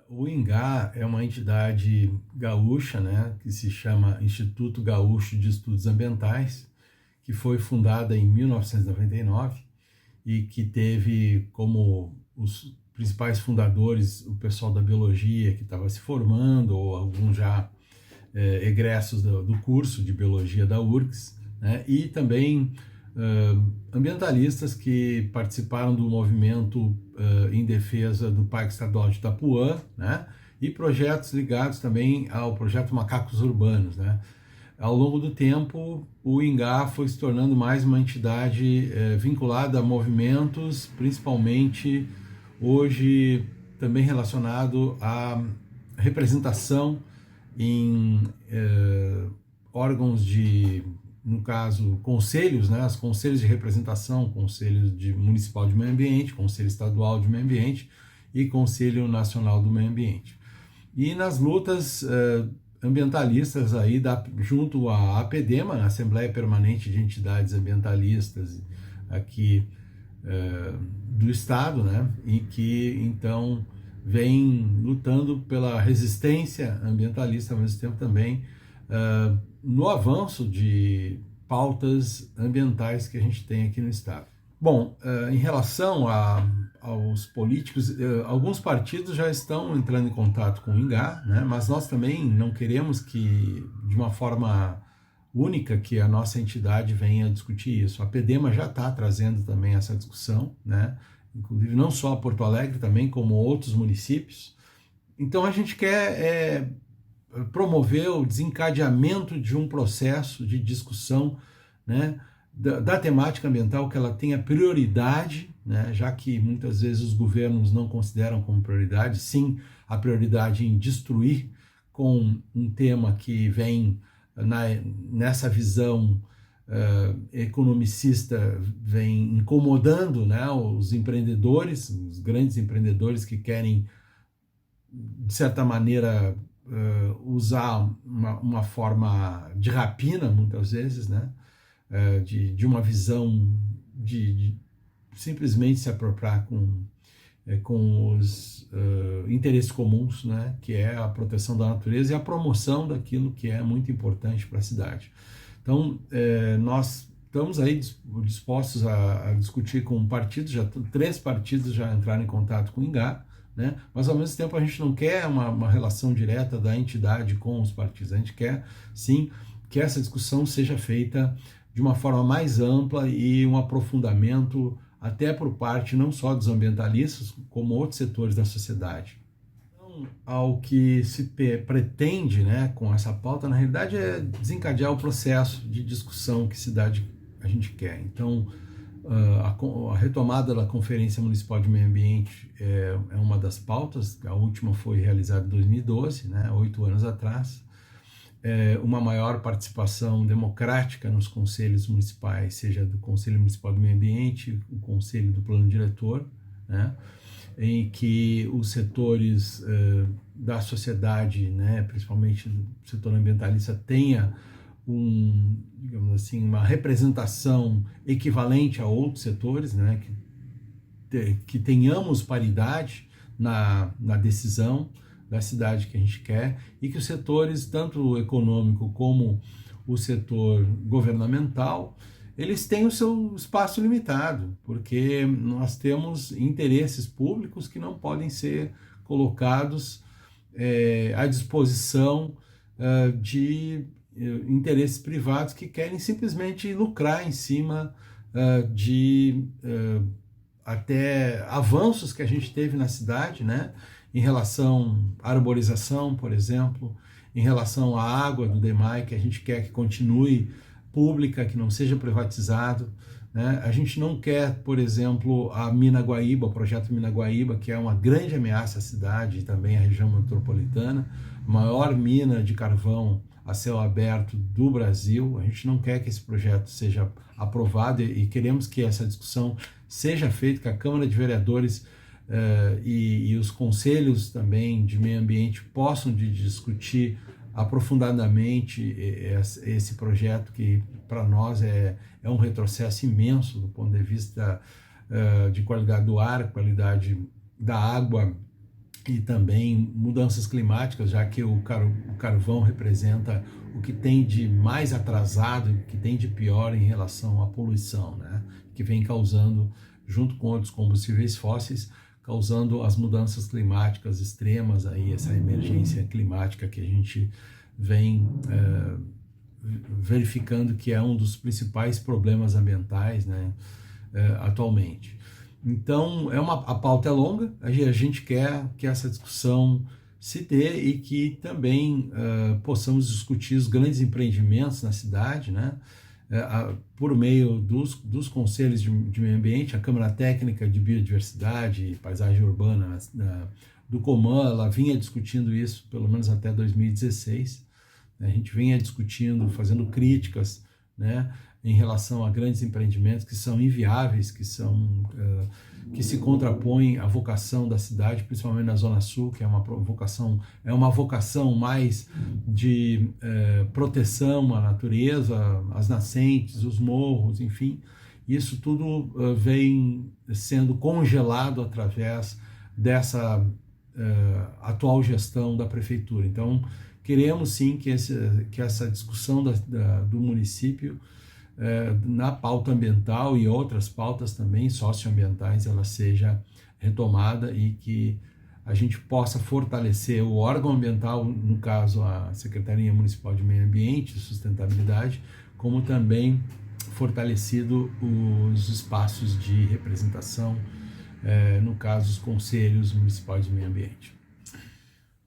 O INGA é uma entidade gaúcha, né, que se chama Instituto Gaúcho de Estudos Ambientais, que foi fundada em 1999 e que teve como os principais fundadores o pessoal da biologia que estava se formando, ou alguns já egressos do curso de biologia da URGS, né, e também ambientalistas que participaram do movimento em defesa do Parque Estadual de Itapuã, né, e projetos ligados também ao projeto Macacos Urbanos, né. Ao longo do tempo, o INGA foi se tornando mais uma entidade vinculada a movimentos, principalmente hoje também relacionado à representação em órgãos de, no caso, conselhos, né, os conselhos de representação, conselho municipal de meio ambiente, conselho estadual de meio ambiente e conselho nacional do meio ambiente. E nas lutas ambientalistas aí junto à APEDEMA, Assembleia Permanente de Entidades Ambientalistas aqui do estado, né, e que então vem lutando pela resistência ambientalista, ao mesmo tempo também no avanço de pautas ambientais que a gente tem aqui no estado. Bom, em relação aos políticos, alguns partidos já estão entrando em contato com o INGA, né, mas nós também não queremos que, de uma forma única, que a nossa entidade venha discutir isso. A PEDEMA já está trazendo também essa discussão, né, inclusive não só Porto Alegre, também como outros municípios. Então a gente quer promover o desencadeamento de um processo de discussão, né, da temática ambiental, que ela tenha prioridade, né, já que muitas vezes os governos não consideram como prioridade, sim, a prioridade em destruir, com um tema que vem nessa visão economicista, vem incomodando, né, os empreendedores, os grandes empreendedores que querem, de certa maneira, usar uma forma de rapina, muitas vezes, né, de uma visão de simplesmente se apropriar com os interesses comuns, né, que é a proteção da natureza e a promoção daquilo que é muito importante para a cidade. Então, nós estamos aí dispostos a discutir com partidos, 3 partidos já entraram em contato com o INGA, né, mas ao mesmo tempo a gente não quer uma relação direta da entidade com os partidos, a gente quer sim que essa discussão seja feita de uma forma mais ampla e um aprofundamento até por parte não só dos ambientalistas, como outros setores da sociedade. Então, ao que se pretende, né, com essa pauta, na realidade é desencadear o processo de discussão que a gente quer. Então, a retomada da Conferência Municipal de Meio Ambiente é uma das pautas, a última foi realizada em 2012, né, 8 anos atrás. Uma maior participação democrática nos conselhos municipais, seja do Conselho Municipal do Meio Ambiente, o Conselho do Plano Diretor, né, em que os setores da sociedade, né, principalmente do setor ambientalista, tenha digamos assim, uma representação equivalente a outros setores, né, que tenhamos paridade na decisão da cidade que a gente quer, e que os setores, tanto o econômico como o setor governamental, eles têm o seu espaço limitado, porque nós temos interesses públicos que não podem ser colocados à disposição de interesses privados que querem simplesmente lucrar em cima de até avanços que a gente teve na cidade, né, em relação à arborização, por exemplo, em relação à água do DEMAI, que a gente quer que continue pública, que não seja privatizado, né? A gente não quer, por exemplo, a Mina Guaíba, o projeto Mina Guaíba, que é uma grande ameaça à cidade e também à região metropolitana, a maior mina de carvão a céu aberto do Brasil. A gente não quer que esse projeto seja aprovado e queremos que essa discussão seja feita, que a Câmara de Vereadores e os conselhos também de meio ambiente possam discutir aprofundadamente esse projeto, que para nós é um retrocesso imenso do ponto de vista de qualidade do ar, qualidade da água e também mudanças climáticas, já que o carvão representa o que tem de mais atrasado, o que tem de pior em relação à poluição, né? Que vem causando, junto com outros combustíveis fósseis, causando as mudanças climáticas extremas, aí, essa emergência climática que a gente vem verificando que é um dos principais problemas ambientais, né, atualmente. Então, a pauta é longa, a gente quer que essa discussão se dê e que também possamos discutir os grandes empreendimentos na cidade, né? Por meio dos conselhos de meio ambiente, a Câmara Técnica de Biodiversidade e Paisagem Urbana do Coman, ela vinha discutindo isso pelo menos até 2016. A gente vinha discutindo, fazendo críticas, né, em relação a grandes empreendimentos que são inviáveis, que se contrapõem à vocação da cidade, principalmente na Zona Sul, que é uma vocação mais de proteção à natureza, às nascentes, os morros, enfim. Isso tudo vem sendo congelado através dessa atual gestão da prefeitura. Então, queremos sim que essa discussão do município na pauta ambiental e outras pautas também socioambientais, ela seja retomada e que a gente possa fortalecer o órgão ambiental, no caso a Secretaria Municipal de Meio Ambiente e Sustentabilidade, como também fortalecido os espaços de representação, no caso os conselhos municipais de meio ambiente.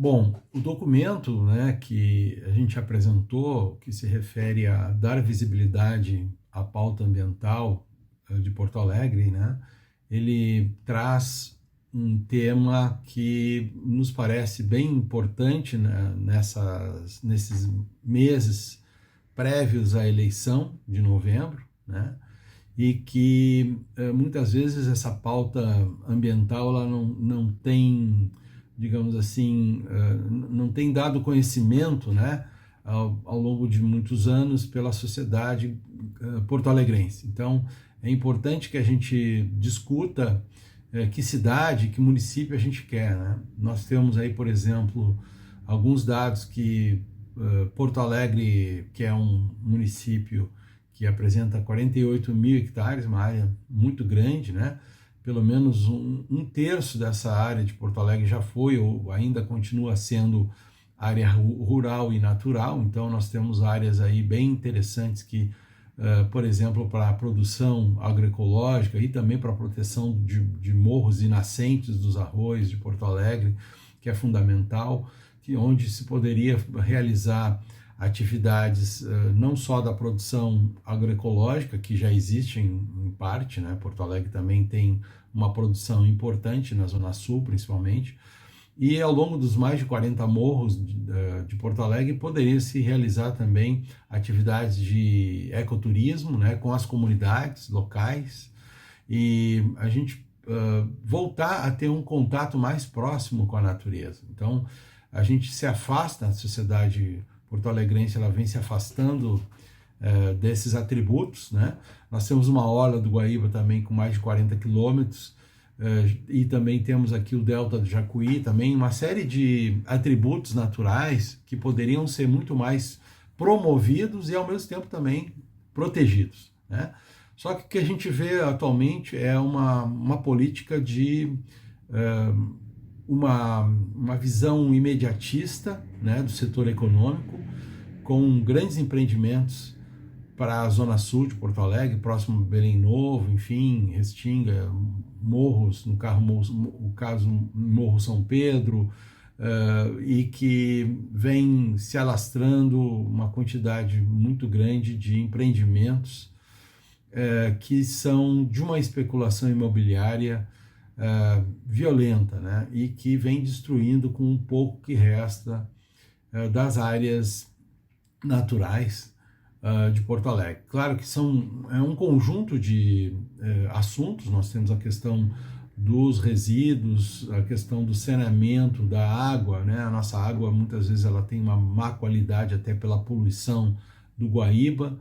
Bom, o documento, né, que a gente apresentou, que se refere a dar visibilidade à pauta ambiental de Porto Alegre, né, ele traz um tema que nos parece bem importante, né, nesses meses prévios à eleição de novembro, né, e que muitas vezes essa pauta ambiental ela não tem, digamos assim, não tem dado conhecimento, né, ao longo de muitos anos pela sociedade porto-alegrense. Então, é importante que a gente discuta que cidade, que município a gente quer, né? Nós temos aí, por exemplo, alguns dados que Porto Alegre, que é um município que apresenta 48 mil hectares, uma área muito grande, né? Pelo menos um terço dessa área de Porto Alegre já foi ou ainda continua sendo área rural e natural. Então nós temos áreas aí bem interessantes que, por exemplo, para a produção agroecológica e também para a proteção de morros e nascentes dos arroios de Porto Alegre, que é fundamental, onde se poderia realizar atividades não só da produção agroecológica, que já existe em parte, né? Porto Alegre também tem uma produção importante na Zona Sul, principalmente, e ao longo dos mais de 40 morros de Porto Alegre poderia se realizar também atividades de ecoturismo, né? Com as comunidades locais, e a gente voltar a ter um contato mais próximo com a natureza. Então, a gente se afasta, a sociedade porto-alegrense ela vem se afastando desses atributos, né? Nós temos uma orla do Guaíba também com mais de 40 quilômetros, e também temos aqui o Delta do Jacuí, também uma série de atributos naturais que poderiam ser muito mais promovidos e ao mesmo tempo também protegidos, né? Só que o que a gente vê atualmente é uma política de uma visão imediatista, né, do setor econômico, com grandes empreendimentos para a Zona Sul de Porto Alegre, próximo a Belém Novo, enfim, Restinga, morros, no caso Morro São Pedro, e que vem se alastrando uma quantidade muito grande de empreendimentos que são de uma especulação imobiliária violenta, né? E que vem destruindo com um pouco que resta das áreas naturais de Porto Alegre. Claro que é um conjunto de assuntos. Nós temos a questão dos resíduos, a questão do saneamento da água, né? A nossa água muitas vezes ela tem uma má qualidade até pela poluição do Guaíba,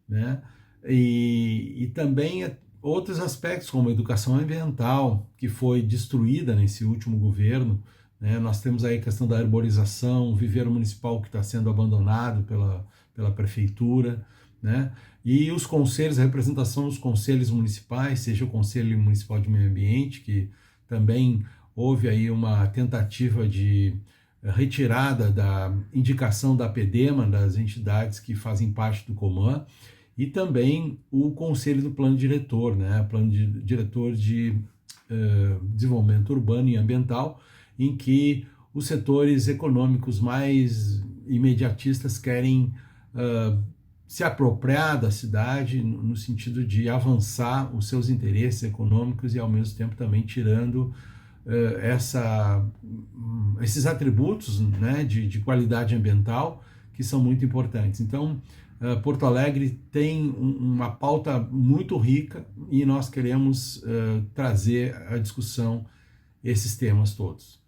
né? E também outros aspectos como a educação ambiental, que foi destruída nesse último governo né? Nós temos aí a questão da arborização, o viveiro municipal que está sendo abandonado pela prefeitura, né? E os conselhos, a representação dos conselhos municipais, seja o Conselho Municipal de Meio Ambiente, que também houve aí uma tentativa de retirada da indicação da APDEMA, das entidades que fazem parte do COMAN, e também o Conselho do Plano Diretor, né? Diretor de Desenvolvimento Urbano e Ambiental, em que os setores econômicos mais imediatistas querem se apropriar da cidade no sentido de avançar os seus interesses econômicos e ao mesmo tempo também tirando esses atributos, né, de qualidade ambiental que são muito importantes. Então, Porto Alegre tem uma pauta muito rica e nós queremos trazer à discussão esses temas todos.